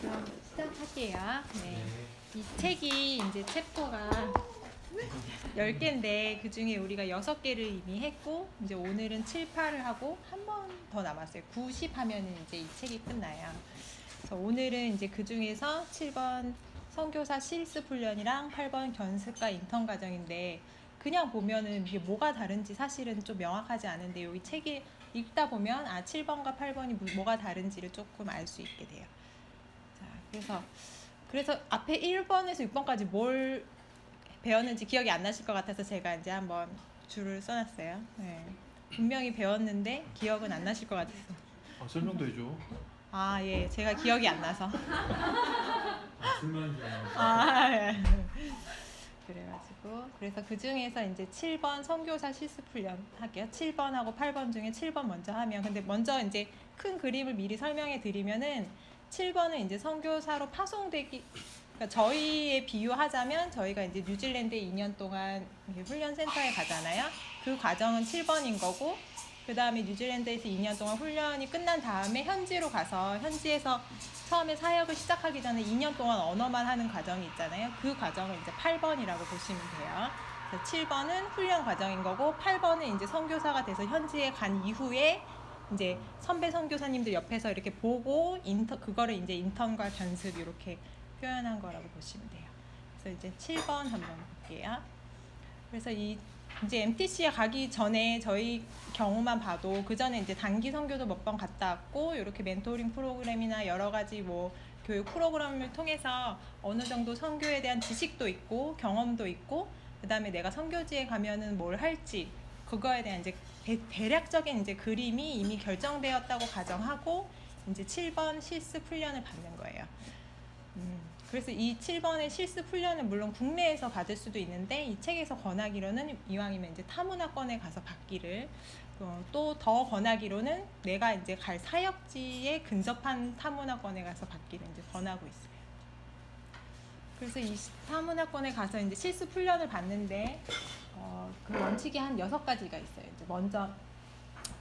그럼 시작할게요. 네. 이 책이 이제 챕터가 10개인데 그 중에 우리가 6개를 이미 했고 이제 오늘은 7, 8을 하고 한 번 더 남았어요. 9, 10 하면은 이제 이 책이 끝나요. 그래서 오늘은 이제 그 중에서 7번 선교사 실습 훈련이랑 8번 견습과 인턴 과정인데 그냥 보면은 이게 뭐가 다른지 사실은 좀 명확하지 않은데 여기 책이 읽다 보면 7번과 8번이 뭐가 다른지를 조금 알 수 있게 돼요. 자, 그래서 앞에 1번에서 6번까지 뭘 배웠는지 기억이 안 나실 것 같아서 제가 이제 한번 줄을 써놨어요. 네. 분명히 배웠는데 기억은 안 나실 것 같아서. 설명도 해줘. 예. 제가 기억이 안 나서. 설명이 좀. 예. 그래서 그 중에서 이제 7번 선교사 실습 훈련 할게요. 7번하고 8번 중에 7번 먼저 하면, 근데 먼저 이제 큰 그림을 미리 설명해 드리면은 7번은 이제 선교사로 파송되기, 그러니까 저희에 비유하자면 저희가 이제 뉴질랜드에 2년 동안 훈련센터에 가잖아요. 그 과정은 7번인 거고, 그 다음에 뉴질랜드에서 2년 동안 훈련이 끝난 다음에 현지로 가서 현지에서 처음에 사역을 시작하기 전에 2년 동안 언어만 하는 과정이 있잖아요. 그 과정을 이제 8번이라고 보시면 돼요. 그래서 7번은 훈련 과정인 거고 8번은 이제 선교사가 돼서 현지에 간 이후에 이제 선배 선교사님들 옆에서 이렇게 보고 그거를 이제 인턴과 견습 이렇게 표현한 거라고 보시면 돼요. 그래서 이제 7번 한번 볼게요. 그래서 이제 MTC에 가기 전에 저희 경우만 봐도 그 전에 이제 단기 선교도 몇 번 갔다 왔고 이렇게 멘토링 프로그램이나 여러 가지 뭐 교육 프로그램을 통해서 어느 정도 선교에 대한 지식도 있고 경험도 있고 그 다음에 내가 선교지에 가면은 뭘 할지 그거에 대한 이제 대략적인 이제 그림이 이미 결정되었다고 가정하고 이제 7번 실습 훈련을 받는 거예요. 그래서 이 7번의 실습 훈련은 물론 국내에서 받을 수도 있는데 이 책에서 권하기로는 이왕이면 이제 타문화권에 가서 받기를 또 더 권하기로는 내가 이제 갈 사역지에 근접한 타문화권에 가서 받기를 이제 권하고 있어요. 그래서 이 타문화권에 가서 이제 실습 훈련을 받는데 그 원칙이 한 6가지가 있어요. 이제 먼저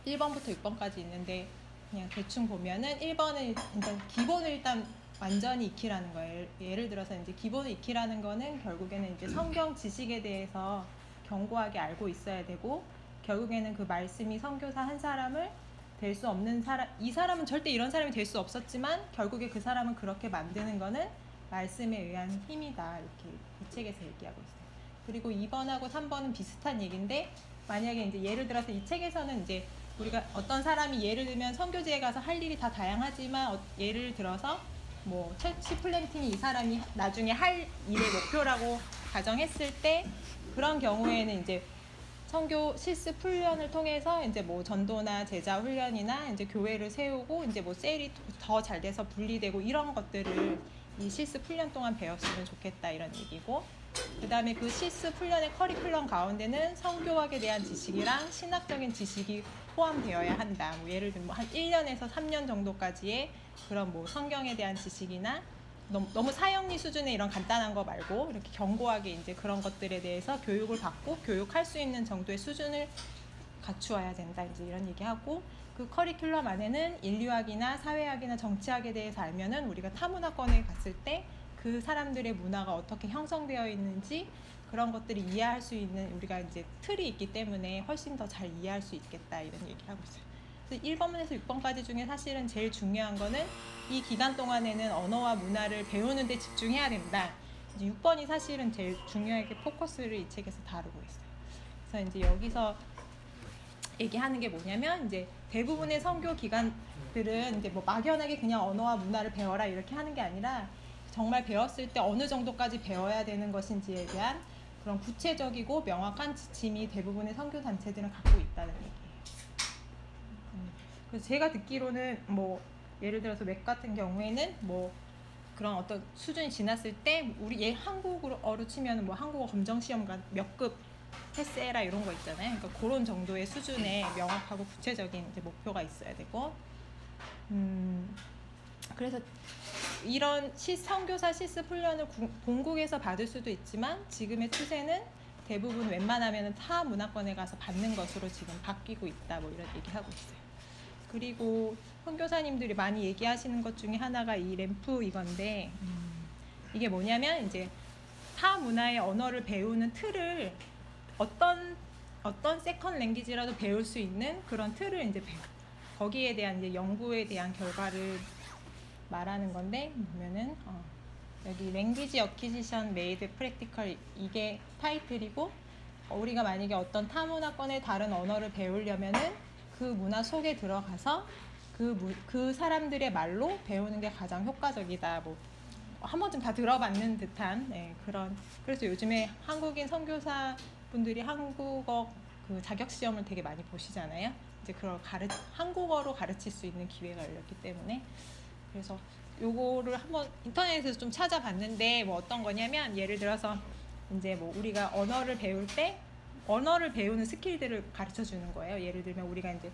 1번부터 6번까지 있는데 그냥 대충 보면은 1번은 일단 기본을 일단 완전히 익히라는 거예요. 예를 들어서 이제 기본을 익히라는 거는 결국에는 이제 성경 지식에 대해서 견고하게 알고 있어야 되고 결국에는 그 말씀이 선교사 한 사람을 될 수 없는 사람, 이 사람은 절대 이런 사람이 될 수 없었지만 결국에 그 사람은 그렇게 만드는 거는 말씀에 의한 힘이다. 이렇게 이 책에서 얘기하고 있어요. 그리고 2번하고 3번은 비슷한 얘기인데 만약에 이제 예를 들어서 이 책에서는 이제 우리가 어떤 사람이 예를 들면 선교지에 가서 할 일이 다 다양하지만 예를 들어서 뭐 처치 플랜팅이 이 사람이 나중에 할 일의 목표라고 가정했을 때 그런 경우에는 이제 선교 실습 훈련을 통해서 이제 뭐 전도나 제자 훈련이나 이제 교회를 세우고 이제 뭐 셀이 더 잘 돼서 분리되고 이런 것들을 이 실습 훈련 동안 배웠으면 좋겠다 이런 얘기고 그 다음에 그 실습 훈련의 커리큘럼 가운데는 선교학에 대한 지식이랑 신학적인 지식이 포함되어야 한다. 뭐 예를 들면 한 1년에서 3년 정도까지의 그런 뭐 성경에 대한 지식이나 너무 사형리 수준의 이런 간단한 거 말고 이렇게 견고하게 이제 그런 것들에 대해서 교육을 받고 교육할 수 있는 정도의 수준을 갖추어야 된다. 이제 이런 얘기하고 그 커리큘럼 안에는 인류학이나 사회학이나 정치학에 대해서 알면은 우리가 타문화권에 갔을 때 그 사람들의 문화가 어떻게 형성되어 있는지 그런 것들을 이해할 수 있는 우리가 이제 틀이 있기 때문에 훨씬 더 잘 이해할 수 있겠다 이런 얘기를 하고 있어요. 그래서 1번에서 6번까지 중에 사실은 제일 중요한 거는 이 기간 동안에는 언어와 문화를 배우는 데 집중해야 된다. 이제 6번이 사실은 제일 중요하게 포커스를 이 책에서 다루고 있어요. 그래서 이제 여기서 얘기하는 게 뭐냐면 이제 대부분의 선교 기관들은 이제 뭐 막연하게 그냥 언어와 문화를 배워라 이렇게 하는 게 아니라 정말 배웠을 때 어느 정도까지 배워야 되는 것인지에 대한 그런 구체적이고 명확한 지침이 대부분의 선교 단체들은 갖고 있다는 얘기예요. 그래서 제가 듣기로는 뭐 예를 들어서 맥 같은 경우에는 뭐 그런 어떤 수준이 지났을 때 우리 한국어로 치면 뭐 한국어 검정 시험 몇 급 패스해라 이런 거 있잖아요. 그러니까 그런 정도의 수준의 명확하고 구체적인 이제 목표가 있어야 되고, 그래서 이런 선교사 실습 훈련을 본국에서 받을 수도 있지만 지금의 추세는 대부분 웬만하면 타 문화권에 가서 받는 것으로 지금 바뀌고 있다. 뭐 이런 얘기하고 있어요. 그리고 선교사님들이 많이 얘기하시는 것 중에 하나가 이 램프 이건데 이게 뭐냐면 이제 타 문화의 언어를 배우는 틀을 어떤 세컨 랭귀지라도 배울 수 있는 그런 틀을 이제 거기에 대한 이제 연구에 대한 결과를 말하는 건데 보면은 여기 Language Acquisition Made Practical 이게 타이틀이고 우리가 만약에 어떤 타 문화권의 다른 언어를 배우려면은 그 문화 속에 들어가서 그 사람들의 말로 배우는 게 가장 효과적이다. 뭐 한 번쯤 다 들어봤는 듯한 그런. 그래서 요즘에 한국인 선교사 분들이 한국어 그 자격 시험을 되게 많이 보시잖아요. 이제 그걸 한국어로 가르칠 수 있는 기회가 열렸기 때문에 그래서 요거를 한번 인터넷에서 좀 찾아봤는데 뭐 어떤 거냐면 예를 들어서 이제 뭐 우리가 언어를 배울 때 언어를 배우는 스킬들을 가르쳐 주는 거예요. 예를 들면 우리가 이제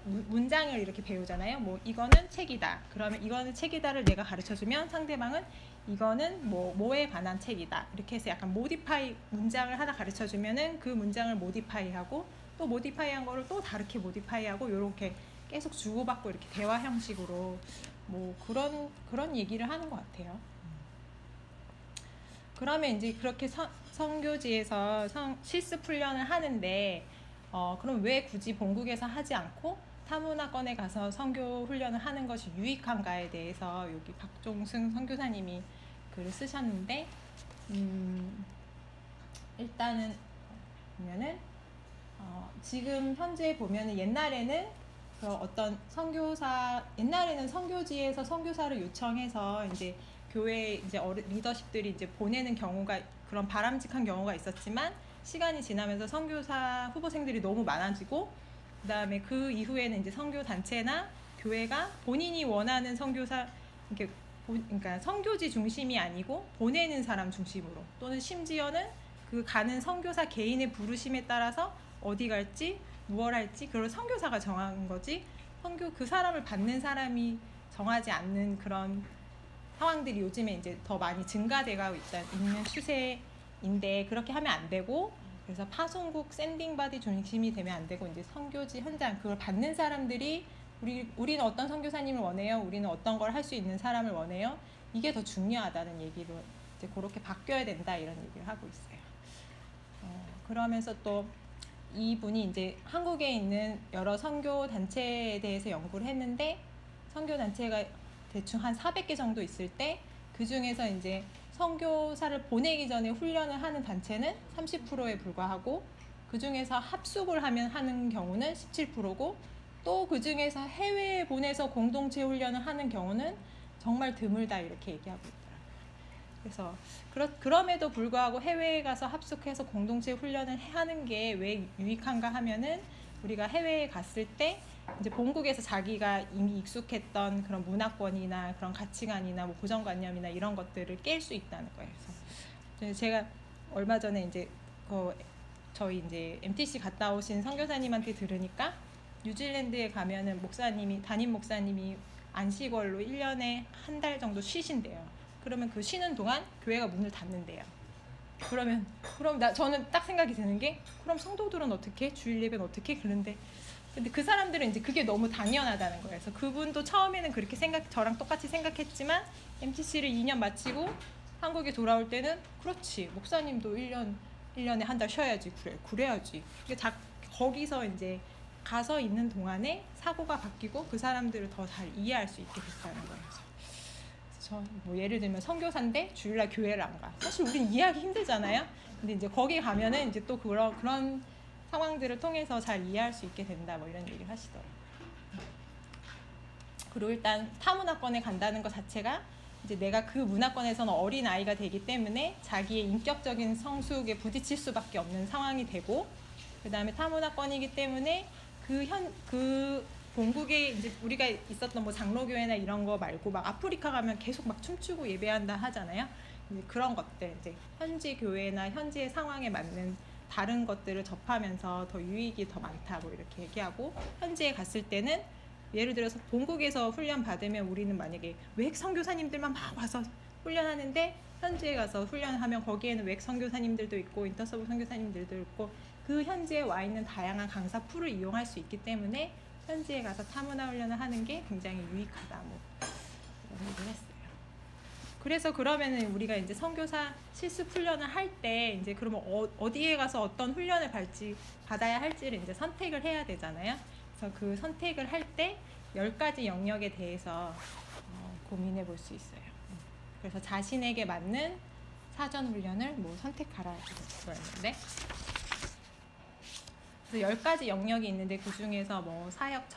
문장을 이렇게 배우잖아요. 뭐 이거는 책이다. 그러면 이거는 책이다를 내가 가르쳐 주면 상대방은 이거는 뭐에 관한 책이다. 이렇게 해서 약간 모디파이 문장을 하나 가르쳐 주면은 그 문장을 모디파이하고 또 모디파이한 거를 또 다르게 모디파이하고 이렇게 계속 주고받고 이렇게 대화 형식으로 뭐 그런 얘기를 하는 것 같아요. 그러면 이제 그렇게 선교지에서 실습 훈련을 하는데 그럼 왜 굳이 본국에서 하지 않고 타문화권에 가서 선교 훈련을 하는 것이 유익한가에 대해서 여기 박종승 선교사님이 글을 쓰셨는데 일단은 보면은 지금 현재 보면은 옛날에는 어떤 옛날에는 선교지에서 선교사를 요청해서 이제 교회 이제 리더십들이 이제 보내는 경우가 그런 바람직한 경우가 있었지만 시간이 지나면서 선교사 후보생들이 너무 많아지고 그다음에 그 이후에는 이제 선교 단체나 교회가 본인이 원하는 선교사 그러니까 선교지 중심이 아니고 보내는 사람 중심으로 또는 심지어는 그 가는 선교사 개인의 부르심에 따라서 어디 갈지 무엇 할지 그걸 선교사가 정한 거지 그 사람을 받는 사람이 정하지 않는 그런 상황들이 요즘에 이제 더 많이 증가되고 있는 추세인데 그렇게 하면 안 되고 그래서 파송국 샌딩 바디 중심이 되면 안 되고 이제 선교지 현장 그걸 받는 사람들이 우리는 어떤 선교사님을 원해요? 우리는 어떤 걸 할 수 있는 사람을 원해요? 이게 더 중요하다는 얘기로 이제 그렇게 바뀌어야 된다 이런 얘기를 하고 있어요. 그러면서 또 이분이 이제 한국에 있는 여러 선교 단체에 대해서 연구를 했는데 선교 단체가 대충 한 400개 정도 있을 때 그 중에서 이제 선교사를 보내기 전에 훈련을 하는 단체는 30%에 불과하고 그 중에서 합숙을 하는 경우는 17%고 또 그 중에서 해외에 보내서 공동체 훈련을 하는 경우는 정말 드물다 이렇게 얘기하고 있더라고요. 그래서 그럼에도 불구하고 해외에 가서 합숙해서 공동체 훈련을 하는 게 왜 유익한가 하면은 우리가 해외에 갔을 때 이제 본국에서 자기가 이미 익숙했던 그런 문화권이나 그런 가치관이나 뭐 고정관념이나 이런 것들을 깰 수 있다는 거예요. 그래서 제가 얼마 전에 이제 저희 이제 MTC 갔다 오신 선교사님한테 들으니까 뉴질랜드에 가면은 담임 목사님이 안식월로 1년에 한 달 정도 쉬신대요. 그러면 그 쉬는 동안 교회가 문을 닫는대요. 그럼 저는 딱 생각이 드는 게 그럼 성도들은 어떻게 주일 예배는 어떻게 그런데 근데 그 사람들은 이제 그게 너무 당연하다는 거예요. 그래서 그분도 처음에는 그렇게 저랑 똑같이 생각했지만 MTC를 2년 마치고 한국에 돌아올 때는 그렇지 목사님도 1년에 한 달 쉬어야지 그래야지. 거기서 이제 가서 있는 동안에 사고가 바뀌고 그 사람들을 더 잘 이해할 수 있게 됐다는 거예요. 그래서 뭐 예를 들면 선교사인데 주일날 교회를 안 가. 사실 우린 이해하기 힘들잖아요. 근데 이제 거기 가면은 이제 또 그런 상황들을 통해서 잘 이해할 수 있게 된다 뭐 이런 얘기를 하시더라고요. 그리고 일단 타 문화권에 간다는 것 자체가 이제 내가 그 문화권에서는 어린 아이가 되기 때문에 자기의 인격적인 성숙에 부딪힐 수밖에 없는 상황이 되고 그 다음에 타 문화권이기 때문에 그 본국에 이제 우리가 있었던 뭐 장로교회나 이런 거 말고 막 아프리카 가면 계속 막 춤추고 예배한다 하잖아요. 이제 그런 것들 이제 현지 교회나 현지의 상황에 맞는 다른 것들을 접하면서 더 유익이 더 많다 뭐 이렇게 얘기하고 현지에 갔을 때는 예를 들어서 본국에서 훈련 받으면 우리는 만약에 외국 선교사님들만 막 와서 훈련하는데 현지에 가서 훈련하면 거기에는 외국 선교사님들도 있고 인터서브 선교사님들도 있고 그 현지에 와 있는 다양한 강사 풀을 이용할 수 있기 때문에 현지에 가서 타문화 훈련을 하는 게 굉장히 유익하다. 뭐 이런 얘기를 했어요. 그래서 그러면은 우리가 이제 선교사 실습 훈련을 할 때 이제 그러면 어디에 가서 어떤 훈련을 받아야 할지를 이제 선택을 해야 되잖아요. 그래서 그 선택을 할 때 10가지 영역에 대해서 고민해 볼 수 있어요. 그래서 자신에게 맞는 사전 훈련을 뭐 선택하라 그랬는데, 그래서 10가지 영역이 있는데 그 중에서 뭐 사역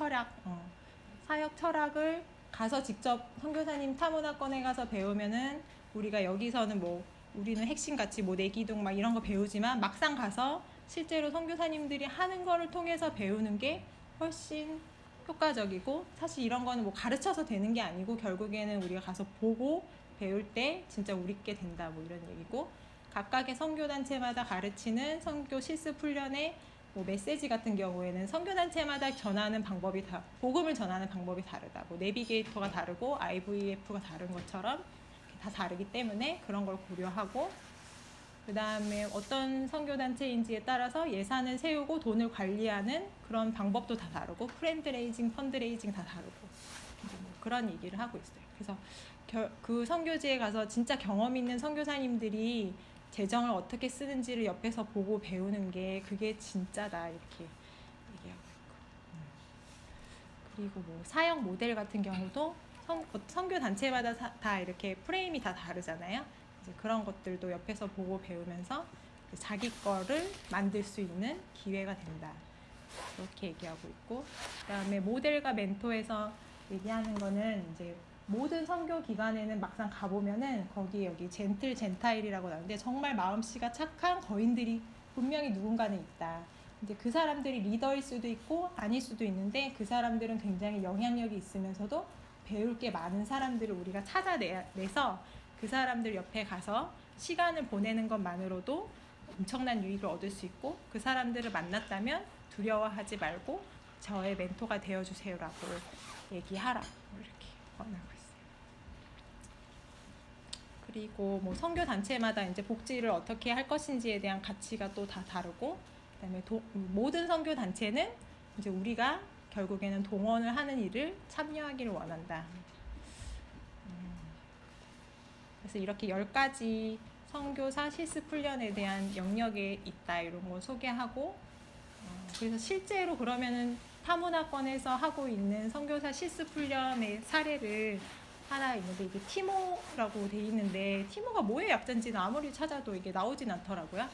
철학을 가서 직접 선교사님 타문화권에 가서 배우면은 우리가 여기서는 뭐 우리는 핵심같이 뭐 내기둥 막 이런 거 배우지만 막상 가서 실제로 선교사님들이 하는 거를 통해서 배우는 게 훨씬 효과적이고, 사실 이런 거는 뭐 가르쳐서 되는 게 아니고 결국에는 우리가 가서 보고 배울 때 진짜 우리께 된다 뭐 이런 얘기고, 각각의 선교단체마다 가르치는 선교 실습 훈련의 뭐 메시지 같은 경우에는 선교단체마다 전하는 방법이 복음을 전하는 방법이 다르다. 뭐 내비게이터가 다르고 IVF가 다른 것처럼 다 다르기 때문에 그런 걸 고려하고, 그 다음에 어떤 선교단체인지에 따라서 예산을 세우고 돈을 관리하는 그런 방법도 다 다르고, 프렌드레이징, 펀드레이징 다 다르고, 뭐 그런 얘기를 하고 있어요. 그래서 그 선교지에 가서 진짜 경험 있는 선교사님들이 재정을 어떻게 쓰는지를 옆에서 보고 배우는 게 그게 진짜다 이렇게 얘기하고 있고, 그리고 뭐 사역 모델 같은 경우도 선교 단체마다 다 이렇게 프레임이 다 다르잖아요. 이제 그런 것들도 옆에서 보고 배우면서 자기 거를 만들 수 있는 기회가 된다 이렇게 얘기하고 있고, 그다음에 모델과 멘토에서 얘기하는 거는 이제 모든 선교 기관에는 막상 가보면은 거기 여기 젠타일이라고 나오는데 정말 마음씨가 착한 거인들이 분명히 누군가는 있다. 이제 그 사람들이 리더일 수도 있고 아닐 수도 있는데 그 사람들은 굉장히 영향력이 있으면서도 배울 게 많은 사람들을 우리가 찾아내서 그 사람들 옆에 가서 시간을 보내는 것만으로도 엄청난 유익을 얻을 수 있고, 그 사람들을 만났다면 두려워하지 말고 저의 멘토가 되어주세요라고 얘기하라 이렇게 권하고 있어요. 그리고 뭐 선교 단체마다 이제 복지를 어떻게 할 것인지에 대한 가치가 또 다 다르고, 그다음에 모든 선교 단체는 이제 우리가 결국에는 동원을 하는 일을 참여하기를 원한다. 그래서 이렇게 10가지 선교사 실습 훈련에 대한 영역에 있다 이런 거 소개하고, 그래서 실제로 그러면은 타문화권에서 하고 있는 선교사 실습 훈련의 사례를 하나 있는데, 이게 티모라고 돼 있는데 티모가 뭐의 약자인지는 아무리 찾아도 이게 나오진 않더라고요.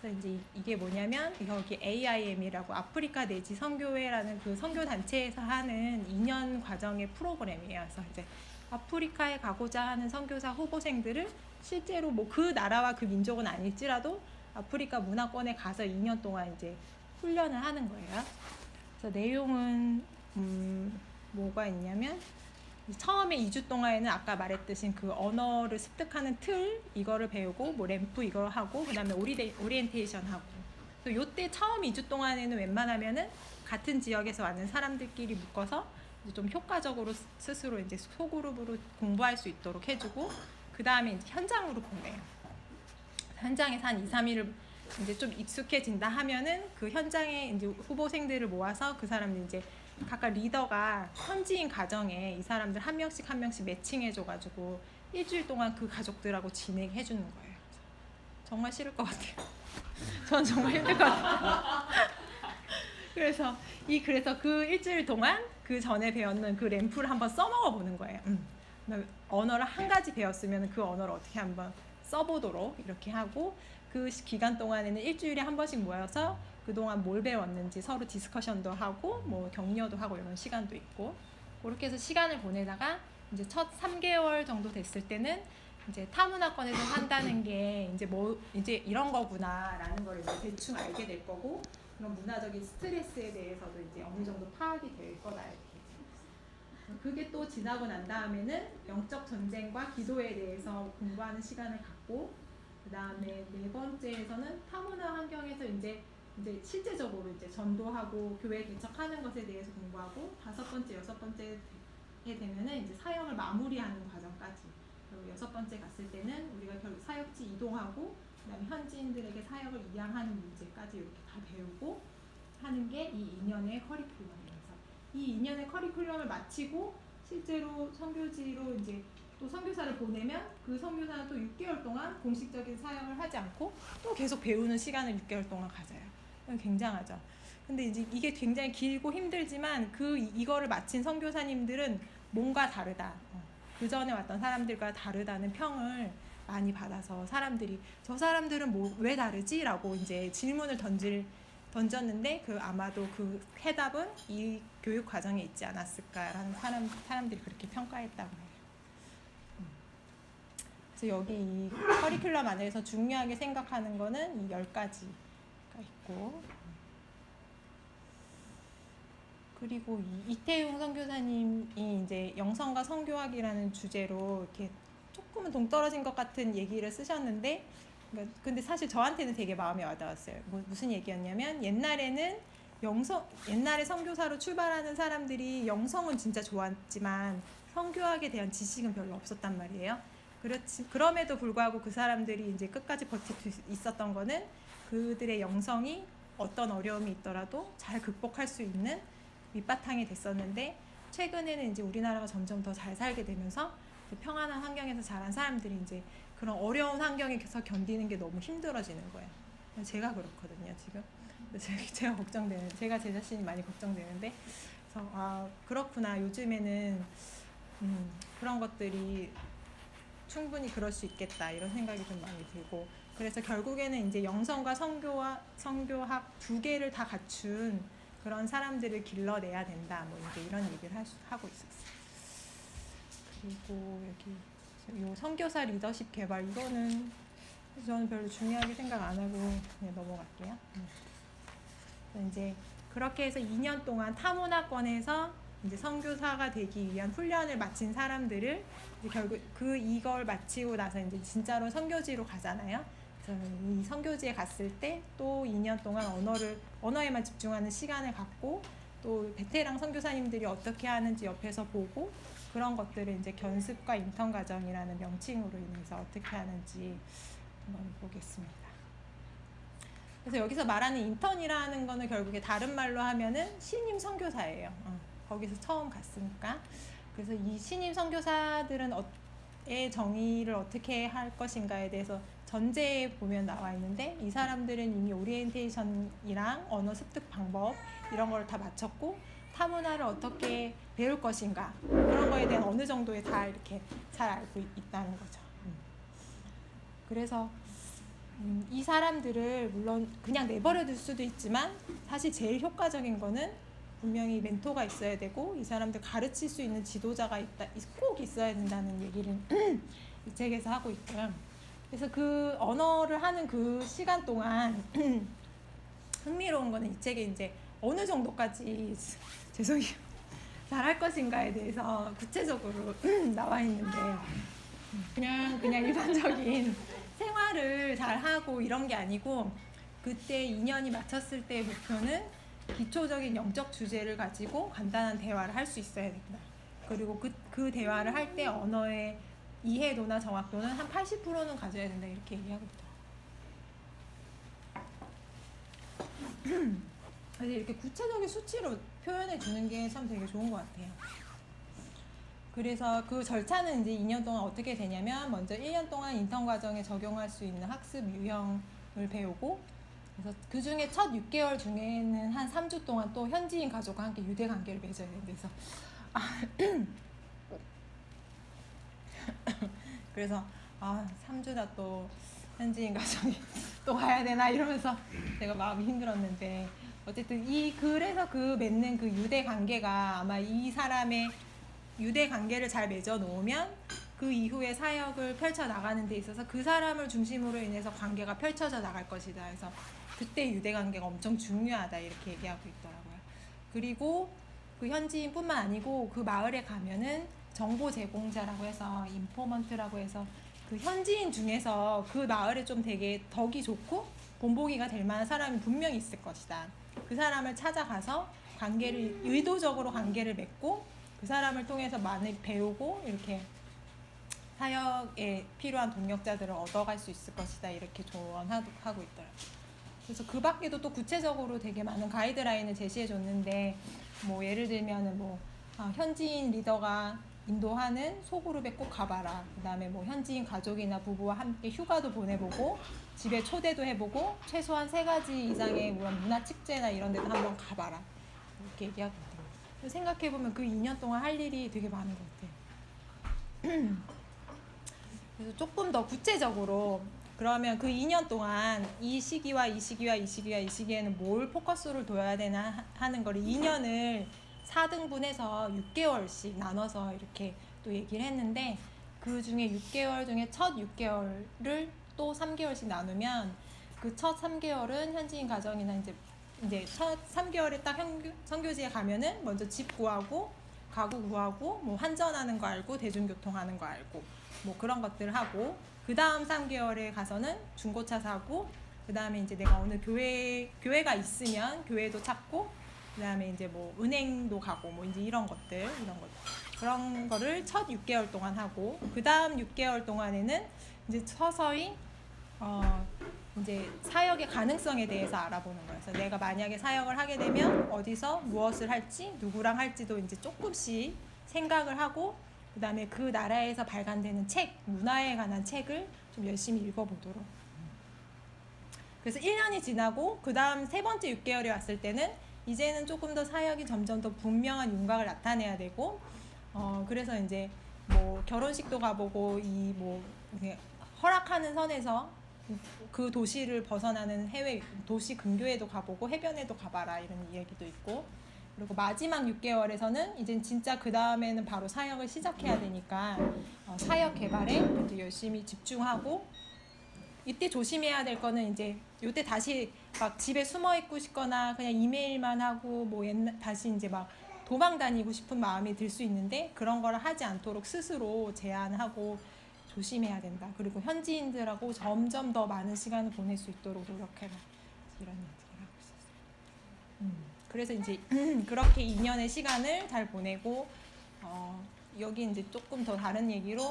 그래서 이제 이게 뭐냐면 여기 AIM이라고 아프리카 내지 선교회라는 그 선교 단체에서 하는 2년 과정의 프로그램이에요. 그래서 이제 아프리카에 가고자 하는 선교사 후보생들을 실제로 뭐 그 나라와 그 민족은 아닐지라도 아프리카 문화권에 가서 2년 동안 이제 훈련을 하는 거예요. 그래서 내용은 뭐가 있냐면, 처음에 2주 동안에는 아까 말했듯이 그 언어를 습득하는 틀 이거를 배우고 뭐 램프 이걸 하고, 그다음에 오리엔테이션 하고, 또 요때 처음 2주 동안에는 웬만하면은 같은 지역에서 왔는 사람들끼리 묶어서 이제 좀 효과적으로 스스로 이제 소그룹으로 공부할 수 있도록 해주고, 그 다음에 이제 현장으로 보내요. 현장에서 한 2, 3일을 이제 좀 익숙해진다 하면은 그 현장에 이제 후보생들을 모아서 그 사람들 이제 각각 리더가 현지인 가정에 이 사람들 한 명씩 매칭해줘가지고 일주일 동안 그 가족들하고 진행해주는 거예요. 정말 싫을 것 같아요. 전 정말 힘들 것 같아요. 그래서 그 일주일 동안 그 전에 배웠는 그 램프를 한번 써먹어 보는 거예요. 언어를 한 가지 배웠으면 그 언어를 어떻게 한번 써보도록 이렇게 하고, 그 기간 동안에는 일주일에 한 번씩 모여서 그동안 뭘 배웠는지 서로 디스커션도 하고 뭐 격려도 하고 이런 시간도 있고, 그렇게 해서 시간을 보내다가 이제 첫 3개월 정도 됐을 때는 이제 타문화권에서 산다는 게 이제 이런 거구나라는 걸 이제 대충 알게 될 거고, 그런 문화적인 스트레스에 대해서도 이제 어느 정도 파악이 될 거다 이렇게. 그게 또 지나고 난 다음에는 영적 전쟁과 기도에 대해서 공부하는 시간을 갖고, 그 다음에 4번째에서는 타문화 환경에서 이제 실제적으로 이제 전도하고 교회 개척하는 것에 대해서 공부하고, 5번째, 6번째에 되면은 이제 사역을 마무리하는 과정까지. 그리고 6번째 갔을 때는 우리가 결국 사역지 이동하고, 그다음에 현지인들에게 사역을 이양하는 문제까지 이렇게 다 배우고 하는 게 이 2년의 커리큘럼이에요. 이 2년의 커리큘럼을 마치고 실제로 선교지로 이제 또 선교사를 보내면 그 선교사는 또 6개월 동안 공식적인 사역을 하지 않고 또 계속 배우는 시간을 6개월 동안 가져요. 굉장하죠. 근데 이제 이게 굉장히 길고 힘들지만 이거를 마친 선교사님들은 뭔가 다르다. 그 전에 왔던 사람들과 다르다는 평을 많이 받아서 사람들이 저 사람들은 뭐 왜 다르지? 라고 이제 질문을 던졌는데 아마도 그 해답은 이 교육 과정에 있지 않았을까라는 사람들이 그렇게 평가했다고 해요. 그래서 여기 이 커리큘럼 안에서 중요하게 생각하는 거는 이 10가지가 있고, 그리고 이태용 선교사님이 이제 영성과 선교학이라는 주제로 이렇게 조금은 동떨어진 것 같은 얘기를 쓰셨는데, 근데 사실 저한테는 되게 마음에 와닿았어요. 무슨 얘기였냐면 옛날에 선교사로 출발하는 사람들이 영성은 진짜 좋았지만 선교학에 대한 지식은 별로 없었단 말이에요. 그럼에도 불구하고 그 사람들이 이제 끝까지 버틸 수 있었던 거는 그들의 영성이 어떤 어려움이 있더라도 잘 극복할 수 있는 밑바탕이 됐었는데, 최근에는 이제 우리나라가 점점 더 잘 살게 되면서 평안한 환경에서 자란 사람들이 이제 그런 어려운 환경에서 견디는 게 너무 힘들어지는 거예요. 제가 그렇거든요, 지금. 제가 걱정되는, 제가 제 자신이 많이 걱정되는데, 그래서 그렇구나, 요즘에는 그런 것들이 충분히 그럴 수 있겠다 이런 생각이 좀 많이 들고, 그래서 결국에는 이제 영성과 선교학 두 개를 다 갖춘 그런 사람들을 길러내야 된다, 뭐 이제 이런 얘기를 하고 있었어요. 그리고 여기 요 선교사 리더십 개발, 이거는 저는 별로 중요하게 생각 안 하고 그냥 넘어갈게요. 이제 그렇게 해서 2년 동안 타문화권에서 이제 선교사가 되기 위한 훈련을 마친 사람들을 이제 결국 이걸 마치고 나서 이제 진짜로 선교지로 가잖아요. 저는 이 선교지에 갔을 때 또 2년 동안 언어에만 집중하는 시간을 갖고, 또 베테랑 선교사님들이 어떻게 하는지 옆에서 보고, 그런 것들을 이제 견습과 인턴 과정이라는 명칭으로 인해서 어떻게 하는지 한번 보겠습니다. 그래서 여기서 말하는 인턴이라는 거는 결국에 다른 말로 하면은 신임 선교사예요. 거기서 처음 갔으니까. 그래서 이 신임 선교사들은 의 정의를 어떻게 할 것인가에 대해서 전제에 보면 나와 있는데, 이 사람들은 이미 오리엔테이션이랑 언어 습득 방법 이런 걸 다 마쳤고, 타문화를 어떻게 배울 것인가 그런 거에 대한 어느 정도의 다 이렇게 잘 알고 있다는 거죠. 그래서 이 사람들을 물론 그냥 내버려 둘 수도 있지만, 사실 제일 효과적인 거는 분명히 멘토가 있어야 되고, 이 사람들 가르칠 수 있는 지도자가 꼭 있어야 된다는 얘기를 이 책에서 하고 있고요. 그래서 그 언어를 하는 그 시간 동안 흥미로운 거는 이 책에 이제 어느 정도까지 죄송해요 잘할 것인가에 대해서 구체적으로 나와 있는데, 그냥 일반적인 생활을 잘 하고 이런 게 아니고, 그때 2년이 마쳤을 때의 목표는 기초적인 영적 주제를 가지고 간단한 대화를 할 수 있어야 된다. 그리고 그 대화를 할 때 언어의 이해도나 정확도는 한 80%는 가져야 된다, 이렇게 얘기하고 있더라고요. 그래서 이렇게 구체적인 수치로 표현해 주는 게 참 되게 좋은 것 같아요. 그래서 그 절차는 이제 2년 동안 어떻게 되냐면, 먼저 1년 동안 인턴 과정에 적용할 수 있는 학습 유형을 배우고, 그래서 그 중에 첫 6개월 중에는 한 3주 동안 또 현지인 가족과 함께 유대 관계를 맺어야 된대서 그래서 3주다 또 현지인 가족이 또 가야 되나 이러면서 제가 마음이 힘들었는데, 어쨌든 그래서 맺는 그 유대 관계가 아마 이 사람의 유대 관계를 잘 맺어 놓으면 그 이후에 사역을 펼쳐 나가는 데 있어서 그 사람을 중심으로 인해서 관계가 펼쳐져 나갈 것이다. 그래서 그때 유대 관계가 엄청 중요하다, 이렇게 얘기하고 있더라고요. 그리고 그 현지인뿐만 아니고 그 마을에 가면은 정보 제공자라고 해서 인포먼트라고 해서 그 현지인 중에서 그 마을에 좀 되게 덕이 좋고 본보기가 될 만한 사람이 분명히 있을 것이다. 그 사람을 찾아가서 의도적으로 관계를 맺고 그 사람을 통해서 많이 배우고 이렇게 사역에 필요한 동력자들을 얻어갈 수 있을 것이다, 이렇게 조언하고 있더라고요. 그래서 그 밖에도 또 구체적으로 되게 많은 가이드라인을 제시해 줬는데 뭐 예를 들면은 뭐 현지인 리더가 인도하는 소그룹에 꼭 가봐라. 그다음에 뭐 현지인 가족이나 부부와 함께 휴가도 보내보고 집에 초대도 해보고 최소한 3가지 이상의 문화 축제나 이런 데도 한번 가봐라. 이렇게 얘기하거든요. 생각해보면 그 2년 동안 할 일이 되게 많은 것 같아요. 그래서 조금 더 구체적으로 그러면 그 2년 동안 이 시기와 이 시기와 이 시기와 이 시기에는 뭘 포커스를 둬야 되나 하는 거를 2년을 4등분해서 6개월씩 나눠서 이렇게 또 얘기를 했는데 그 중에 6개월 중에 첫 6개월을 또 3개월씩 나누면 그 첫 3개월은 현지인 가정이나 이제 첫 3개월에 딱 선교지에 가면은 먼저 집 구하고 가구 구하고 뭐 환전하는 거 알고 대중교통 하는 거 알고 뭐 그런 것들 하고 그 다음 3개월에 가서는 중고차 사고 그 다음에 이제 내가 어느 교회가 있으면 교회도 찾고 그 다음에 이제 뭐 은행도 가고 뭐 이제 이런 것 그런 거를 첫 6개월 동안 하고 그 다음 6개월 동안에는 이제 서서히 이제 사역의 가능성에 대해서 알아보는 거예요. 그래서 내가 만약에 사역을 하게 되면 어디서 무엇을 할지 누구랑 할지도 이제 조금씩 생각을 하고 그 다음에 그 나라에서 발간되는 책, 문화에 관한 책을 좀 열심히 읽어보도록. 그래서 1년이 지나고 그 다음 3번째 6개월이 왔을 때는 이제는 조금 더 사역이 점점 더 분명한 윤곽을 나타내야 되고 그래서 이제 뭐 결혼식도 가보고 이 뭐 허락하는 선에서 그 도시를 벗어나는 해외 도시 근교에도 가보고 해변에도 가봐라 이런 이야기도 있고 그리고 마지막 6개월에서는 이제 진짜 그 다음에는 바로 사역을 시작해야 되니까 사역 개발에 이제 열심히 집중하고 이때 조심해야 될 거는 이제 이때 다시 막 집에 숨어 있고 싶거나 그냥 이메일만 하고 뭐 다시 이제 막 도망 다니고 싶은 마음이 들 수 있는데 그런 걸 하지 않도록 스스로 제한하고 조심해야 된다. 그리고 현지인들하고 점점 더 많은 시간을 보낼 수 있도록 노력해라. 이런 얘기를 하고 있었어요. 그래서 이제 그렇게 2년의 시간을 잘 보내고 여기 이제 조금 더 다른 얘기로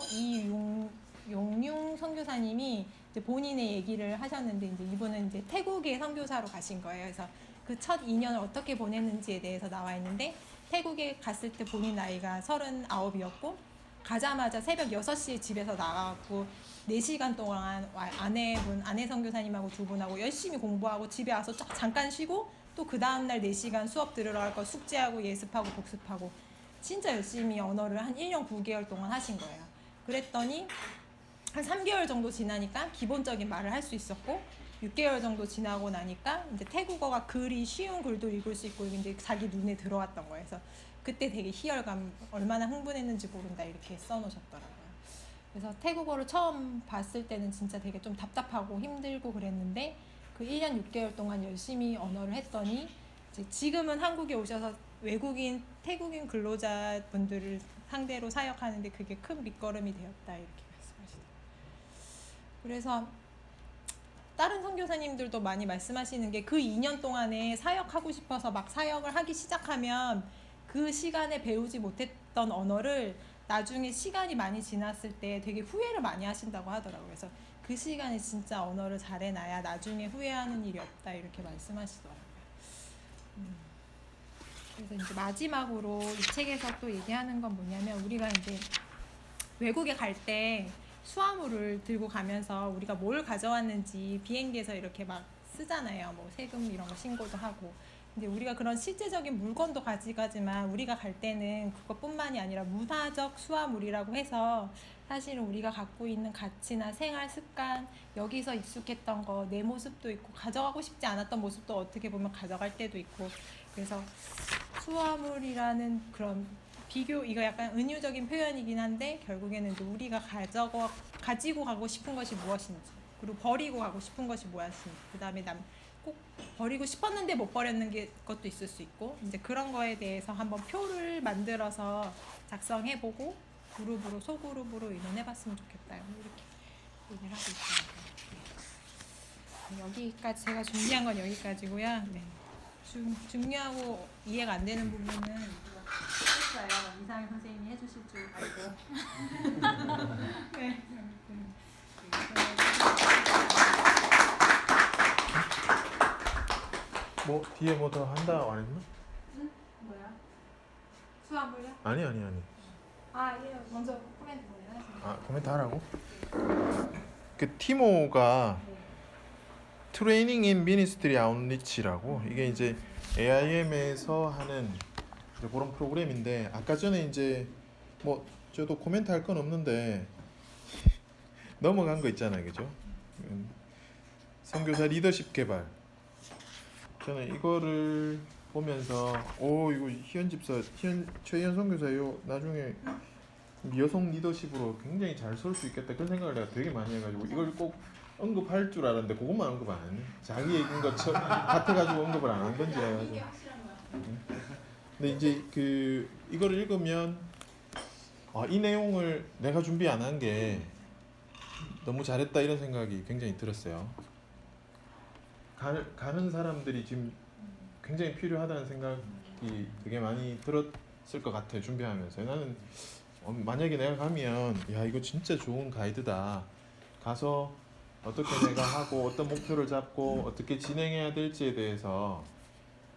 용융 선교사님이 이제 본인의 얘기를 하셨는데 이제 이분은 이제 태국에 선교사로 가신 거예요. 그래서 그 첫 2년을 어떻게 보냈는지에 대해서 나와 있는데 태국에 갔을 때 본인 나이가 39이었고 가자마자 새벽 6시에 집에서 나가고 4시간 동안 아내 선교사님하고 2분하고 열심히 공부하고 집에 와서 쫙 잠깐 쉬고 또 그 다음날 4시간 수업 들으러 갈 거 숙제하고 예습하고 복습하고 진짜 열심히 언어를 한 1년 9개월 동안 하신 거예요. 그랬더니 한 3개월 정도 지나니까 기본적인 말을 할 수 있었고 6개월 정도 지나고 나니까 이제 태국어가 글이 쉬운 글도 읽을 수 있고 이제 자기 눈에 들어왔던 거예요. 그래서 그때 되게 희열감 얼마나 흥분했는지 모른다 이렇게 써놓으셨더라고요. 그래서 태국어를 처음 봤을 때는 진짜 되게 좀 답답하고 힘들고 그랬는데 그 1년 6개월 동안 열심히 언어를 했더니 이제 지금은 한국에 오셔서 외국인 태국인 근로자분들을 상대로 사역하는데 그게 큰 밑거름이 되었다 이렇게 말씀하시더라고요. 그래서 다른 선교사님들도 많이 말씀하시는 게 그 2년 동안에 사역하고 싶어서 막 사역을 하기 시작하면 그 시간에 배우지 못했던 언어를 나중에 시간이 많이 지났을 때 되게 후회를 많이 하신다고 하더라고요. 그래서 그 시간에 진짜 언어를 잘해놔야 나중에 후회하는 일이 없다 이렇게 말씀하시더라고요. 그래서 이제 마지막으로 이 책에서 또 얘기하는 건 뭐냐면 우리가 이제 외국에 갈 때 수화물을 들고 가면서 우리가 뭘 가져왔는지 비행기에서 이렇게 막 쓰잖아요. 뭐 세금 이런 거 신고도 하고. 근데 우리가 그런 실제적인 물건도 가져가지만 우리가 갈 때는 그것뿐만이 아니라 문화적 수화물이라고 해서 사실은 우리가 갖고 있는 가치나 생활 습관, 여기서 익숙했던 거, 내 모습도 있고 가져가고 싶지 않았던 모습도 어떻게 보면 가져갈 때도 있고 그래서 수화물이라는 그런 이거 약간 은유적인 표현이긴 한데 결국에는 이제 우리가 가지고 가고 싶은 것이 무엇인지 그리고 버리고 가고 싶은 것이 무엇인지 그 다음에 꼭 버리고 싶었는데 못 버렸는 것도 있을 수 있고 이제 그런 거에 대해서 한번 표를 만들어서 작성해보고 그룹으로 소그룹으로 의논해봤으면 좋겠다 이렇게 얘기를 하고 있습니다. 여기까지 제가 준비한 건 여기까지고요. 네. 중요하고 이해가 안 되는 부분은 했어요. 이상희 선생님이 해주실 줄 알고. 네. 뭐 뒤에 뭐 더 한다 안 했나? 응? 뭐야? 수화물요? 아니. 아, 예. 먼저 코멘트 뭐예요? 아 코멘트 하라고? 그 티모가 네. 트레이닝 인 미니스트리 아웃리치라고 이게 이제 AIM에서 하는 이제 그런 프로그램인데 아까 전에 이제 뭐 저도 코멘트 할 건 없는데 넘어간 거 있잖아요, 그죠? 선교사 리더십 개발. 저는 이거를 보면서 이거 희연 집사, 최희연 선교사요 나중에 여성 리더십으로 굉장히 잘 설 수 있겠다 그런 생각을 내가 되게 많이 해가지고 이걸 꼭 언급할 줄 알았는데 그것만 언급 안 했네. 자기 얘기인 것처럼 같아가지고 언급을 안 한 건지 해가지고. 근데 이제 그 이거를 읽으면 이 내용을 내가 준비 안 한 게 너무 잘했다 이런 생각이 굉장히 들었어요. 가는 사람들이 지금 굉장히 필요하다는 생각이 되게 많이 들었을 것 같아요. 준비하면서 나는 만약에 내가 가면 야 이거 진짜 좋은 가이드다. 가서 어떻게 내가 하고 어떤 목표를 잡고 어떻게 진행해야 될지에 대해서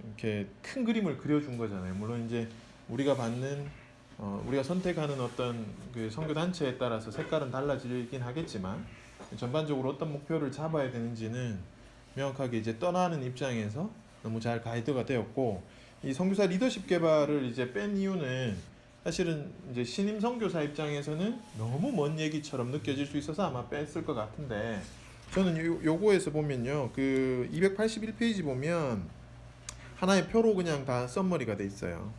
이렇게 큰 그림을 그려준 거잖아요. 물론 이제 우리가 받는 우리가 선택하는 어떤 그 선교 단체에 따라서 색깔은 달라지긴 하겠지만 전반적으로 어떤 목표를 잡아야 되는지는 명확하게 이제 떠나는 입장에서 너무 잘 가이드가 되었고 이 선교사 리더십 개발을 이제 뺀 이유는 사실은 이제 신임 선교사 입장에서는 너무 먼 얘기처럼 느껴질 수 있어서 아마 뺐을 것 같은데 저는 요거에서 보면요 그 281페이지 보면 하나의 표로 그냥 다 썸머리가 돼 있어요.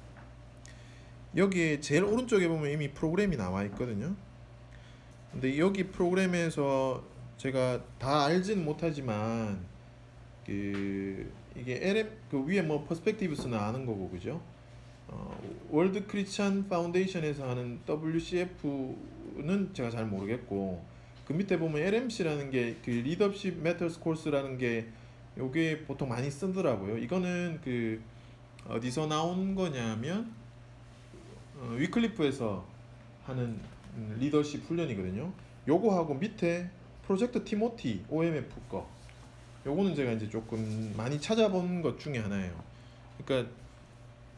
여기에 제일 오른쪽에 보면 이미 프로그램이 나와 있거든요. 근데 여기 프로그램에서 제가 다 알지는 못하지만 이게 LM 그 위에 뭐 퍼스펙티브스는 아는 거고 그죠? 월드 크리스천 파운데이션에서 하는 WCF는 제가 잘 모르겠고 그 밑에 보면 LMC라는 게 그 리더십 메터스 코스라는 게 요게 보통 많이 쓰더라고요. 이거는 그 어디서 나온 거냐면 위클리프에서 하는 리더십 훈련이거든요. 요거하고 밑에 프로젝트 티모티 OMF 거 요거는 제가 이제 조금 많이 찾아본 것 중에 하나예요. 그러니까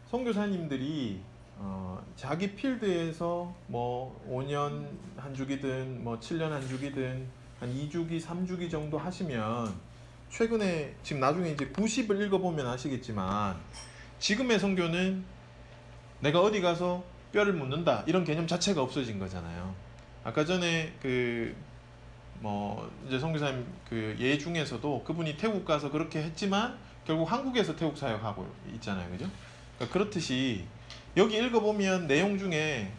선교사님들이 자기 필드에서 뭐 5년 한 주기든 뭐 7년 한 주기든 한 2주기 3주기 정도 하시면 최근에 지금 나중에 이제 90을 읽어보면 아시겠지만 지금의 선교는 내가 어디 가서 뼈를 묻는다 이런 개념 자체가 없어진 거잖아요. 아까 전에 그 뭐 이제 선교사님 그 예 중에서도 그분이 태국 가서 그렇게 했지만 결국 한국에서 태국 사역하고 있잖아요, 그죠? 그러니까 그렇듯이 여기 읽어보면 내용 중에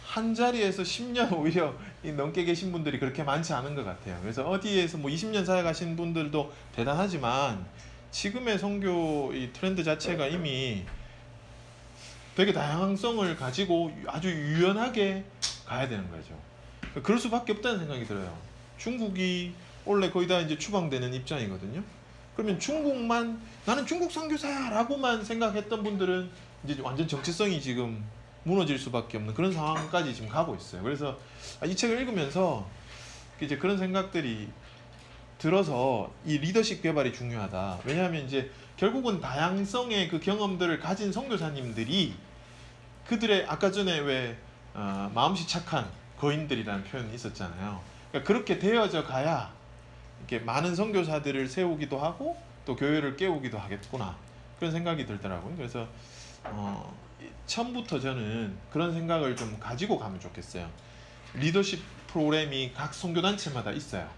한 자리에서 10년 오히려 넘게 계신 분들이 그렇게 많지 않은 것 같아요. 그래서 어디에서 뭐 20년 사역하신 분들도 대단하지만 지금의 선교 이 트렌드 자체가 이미 되게 다양성을 가지고 아주 유연하게 가야 되는 거죠. 그럴 수밖에 없다는 생각이 들어요. 중국이 원래 거의 다 이제 추방되는 입장이거든요. 그러면 중국만 나는 중국 선교사야라고만 생각했던 분들은 이제 완전 정체성이 지금 무너질 수밖에 없는 그런 상황까지 지금 가고 있어요. 그래서 이 책을 읽으면서 이제 그런 생각들이 들어서 이 리더십 개발이 중요하다. 왜냐하면 이제 결국은 다양성의 그 경험들을 가진 선교사님들이 그들의 아까 전에 왜 마음씨 착한 거인들이라는 표현이 있었잖아요. 그러니까 그렇게 되어져 가야 이렇게 많은 선교사들을 세우기도 하고 또 교회를 깨우기도 하겠구나 그런 생각이 들더라고요. 그래서 처음부터 저는 그런 생각을 좀 가지고 가면 좋겠어요. 리더십 프로그램이 각 선교단체마다 있어요.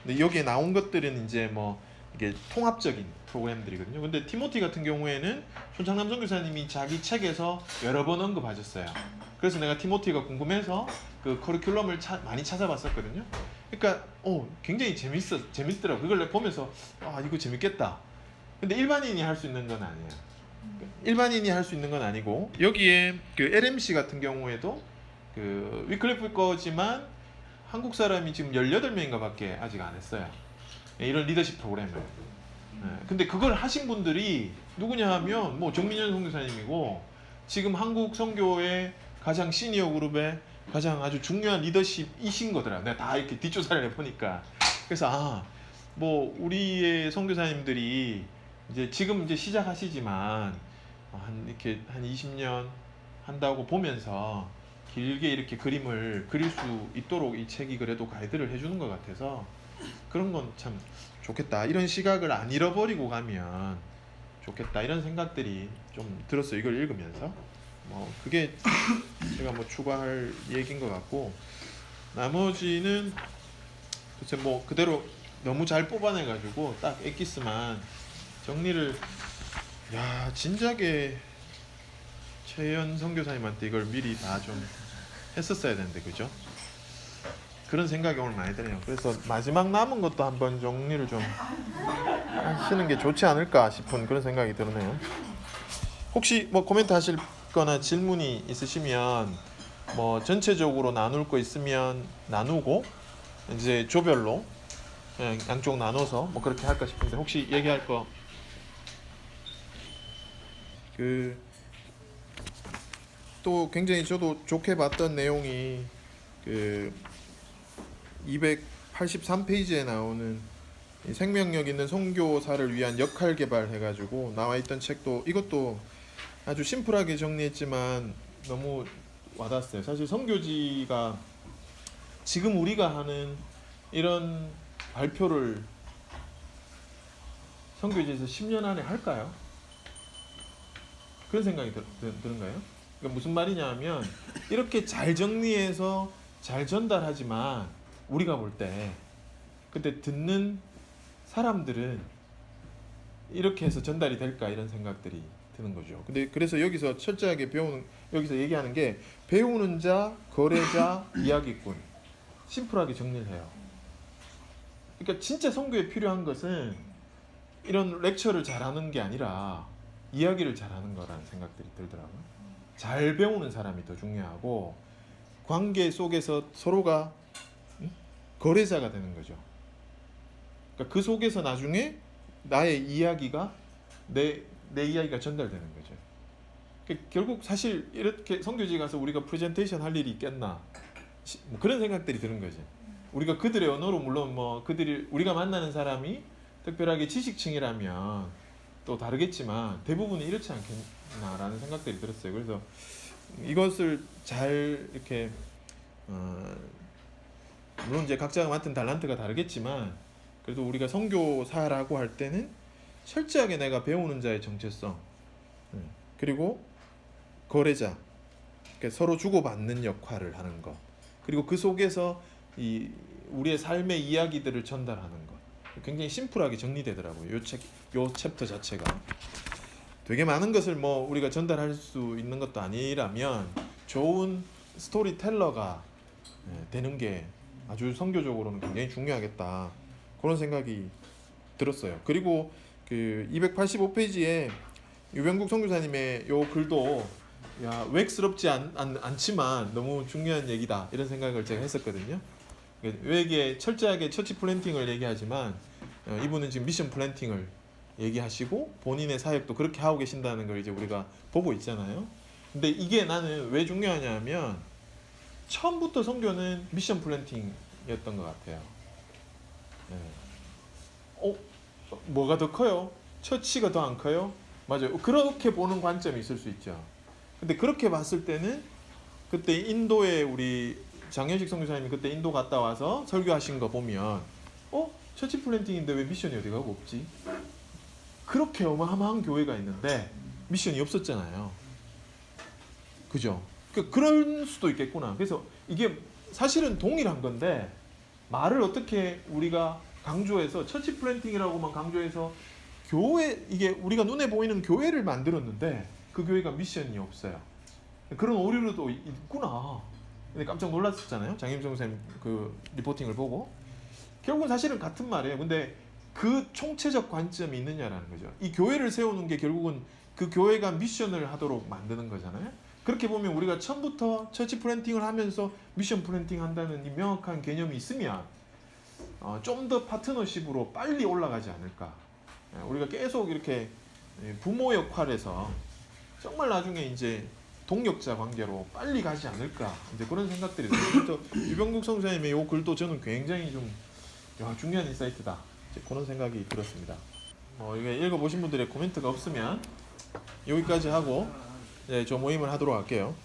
근데 여기에 나온 것들은 이제 뭐 이게 통합적인 프로그램들이거든요. 근데 티모티 같은 경우에는 손창남 선교사님이 자기 책에서 여러 번 언급하셨어요. 그래서 내가 티모티가 궁금해서 그 커리큘럼을 많이 찾아봤었거든요. 그러니까 굉장히 재밌더라고. 그걸 보면서 이거 재밌겠다. 근데 일반인이 할 수 있는 건 아니에요. 일반인이 할 수 있는 건 아니고 여기에 그 LMC 같은 경우에도 그 위클리프 거지만 한국 사람이 지금 18명인가 밖에 아직 안 했어요. 이런 리더십 프로그램을. 근데 그걸 하신 분들이 누구냐 하면 뭐 정민현 선교사님이고 지금 한국 선교의 가장 시니어 그룹의 가장 아주 중요한 리더십이신 거더라. 내가 다 이렇게 뒷조사를 해보니까. 그래서 뭐 우리의 선교사님들이 이제 지금 이제 시작하시지만 이렇게 한 20년 한다고 보면서 길게 이렇게 그림을 그릴 수 있도록 이 책이 그래도 가이드를 해주는 것 같아서 그런 건 참 좋겠다. 이런 시각을 안 잃어버리고 가면 좋겠다. 이런 생각들이 좀 들었어요. 이걸 읽으면서. 뭐 그게 제가 뭐 추가할 얘기인 것 같고, 나머지는 글쎄 뭐 그대로 너무 잘 뽑아내가지고 딱 엑기스만 정리를, 야 진작에 최연 선교사님한테 이걸 미리 다 좀 했었어야 되는데, 그죠? 그런 생각이 오늘 많이 드네요. 그래서 마지막 남은 것도 한번 정리를 좀 하시는 게 좋지 않을까 싶은 그런 생각이 드네요. 혹시 뭐 코멘트 하실 거나 질문이 있으시면 뭐 전체적으로 나눌 거 있으면 나누고, 이제 조별로 그냥 양쪽 나눠서 뭐 그렇게 할까 싶은데, 혹시 얘기할 거? 또 굉장히 저도 좋게 봤던 내용이 283페이지에 나오는 생명력 있는 선교사를 위한 역할 개발 해가지고 나와 있던 책도, 이것도 아주 심플하게 정리했지만 너무 와닿았어요. 사실 선교지가 지금 우리가 하는 이런 발표를 선교지에서 10년 안에 할까요? 그런 생각이 드는가요? 그러니까 무슨 말이냐 하면, 이렇게 잘 정리해서 잘 전달하지만 우리가 볼 때 그때 듣는 사람들은 이렇게 해서 전달이 될까, 이런 생각들이 드는 거죠. 근데 그래서 여기서 철저하게 여기서 얘기하는 게 배우는 자, 거래자, 이야기꾼, 심플하게 정리를 해요. 그러니까 진짜 선교에 필요한 것은 이런 렉처를 잘하는 게 아니라 이야기를 잘하는 거라는 생각들이 들더라고요. 잘 배우는 사람이 더 중요하고, 관계 속에서 서로가 거래자가 되는 거죠. 그러니까 그 속에서 나중에 나의 이야기가 내 이야기가 전달되는 거죠. 그러니까 결국 사실 이렇게 선교지 가서 우리가 프레젠테이션 할 일이 있겠나, 뭐 그런 생각들이 드는 거죠. 우리가 그들의 언어로, 물론 뭐 우리가 만나는 사람이 특별하게 지식층이라면 또 다르겠지만 대부분은 이렇지 않겠나라는 생각들이 들었어요. 그래서 이것을 잘 이렇게 물론 이제 각자가 맡은 달란트가 다르겠지만, 그래도 우리가 선교사라고 할 때는 철저하게 내가 배우는 자의 정체성, 그리고 거래자, 그러니까 서로 주고받는 역할을 하는 것, 그리고 그 속에서 우리의 삶의 이야기들을 전달하는 것, 굉장히 심플하게 정리되더라고요. 요 챕터 자체가. 되게 많은 것을 뭐 우리가 전달할 수 있는 것도 아니라면 좋은 스토리텔러가 되는 게 아주 선교적으로는 굉장히 중요하겠다, 그런 생각이 들었어요. 그리고 285페이지에 유병국 선교사님의 요 글도 외역스럽지 않지만 너무 중요한 얘기다, 이런 생각을 제가 했었거든요. 외에게 철저하게 처치 플랜팅을 얘기하지만 이분은 지금 미션 플랜팅을 얘기하시고 본인의 사역도 그렇게 하고 계신다는 걸 이제 우리가 보고 있잖아요. 근데 이게 나는 왜 중요하냐면, 처음부터 선교는 미션 플랜팅이었던 것 같아요. 뭐가 더 커요? 처치가 더 안 커요? 맞아요. 그렇게 보는 관점이 있을 수 있죠. 근데 그렇게 봤을 때는 그때 인도에 우리 장현식 선교사님이 그때 인도 갔다 와서 설교하신 거 보면 처치 플랜팅인데 왜 미션이 어디 가고 없지? 그렇게 어마어마한 교회가 있는데 미션이 없었잖아요. 그죠? 그럴 수도 있겠구나. 그래서 이게 사실은 동일한 건데 말을 어떻게 우리가 강조해서 처치 플랜팅이라고만 강조해서 이게 우리가 눈에 보이는 교회를 만들었는데 그 교회가 미션이 없어요. 그런 오류도 있구나. 근데 깜짝 놀랐었잖아요. 장임성 선생님 그 리포팅을 보고. 결국은 사실은 같은 말이에요. 근데 그 총체적 관점이 있느냐라는 거죠. 이 교회를 세우는 게 결국은 그 교회가 미션을 하도록 만드는 거잖아요. 그렇게 보면 우리가 처음부터 처치 플랜팅을 하면서 미션 플랜팅 한다는 이 명확한 개념이 있으면 좀 더 파트너십으로 빨리 올라가지 않을까. 우리가 계속 이렇게 부모 역할에서 정말 나중에 이제 동력자 관계로 빨리 가지 않을까, 이제 그런 생각들이 들어요. 그래서 유병국 선생님의 이 글도 저는 굉장히 좀 중요한 인사이트다, 이제 그런 생각이 들었습니다. 뭐 이게 읽어보신 분들의 코멘트가 없으면 여기까지 하고 저 모임을 하도록 할게요.